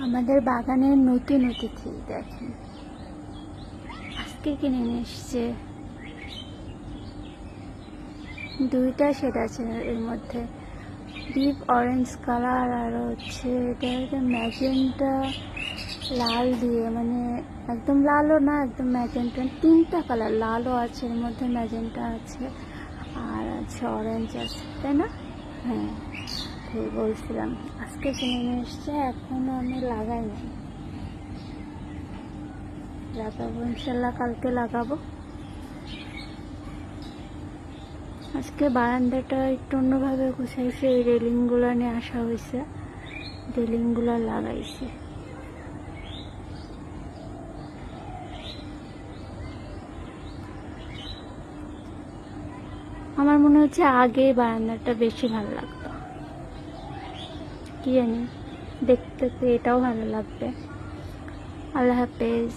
আমাদের বাগানের নতুন অতিথি দেখেন, আজকে কিনে নিয়ে এসছে। দুইটা শেড আছে এর মধ্যে, ডিপ অরেঞ্জ কালার আর হচ্ছে এটা ম্যাজেন্টা লাল দিয়ে, মানে একদম লালও না একদম ম্যাজেন্টা, তিনটা কালার, লালও আছে এর মধ্যে, ম্যাজেন্টা আছে আর আছে অরেঞ্জ আছে, তাই না? হ্যাঁ, বলছিলাম আজকে কিনে নিয়ে এসছে, এখনো আমি লাগাই নাই, লাগাবো ইনশাল্লাহ, কালকে লাগাবো। আজকে বারান্দাটা একটু অন্যভাবে গুছাইছে, এই রেলিংগুলো নিয়ে আসা হয়েছে, রেলিংগুলো লাগাইছে। আমার মনে হচ্ছে আগে বারান্দাটা বেশি ভালো লাগতো, কি জানি, দেখতে এটাও ভালো লাগবে। আল্লাহ হাফেজ।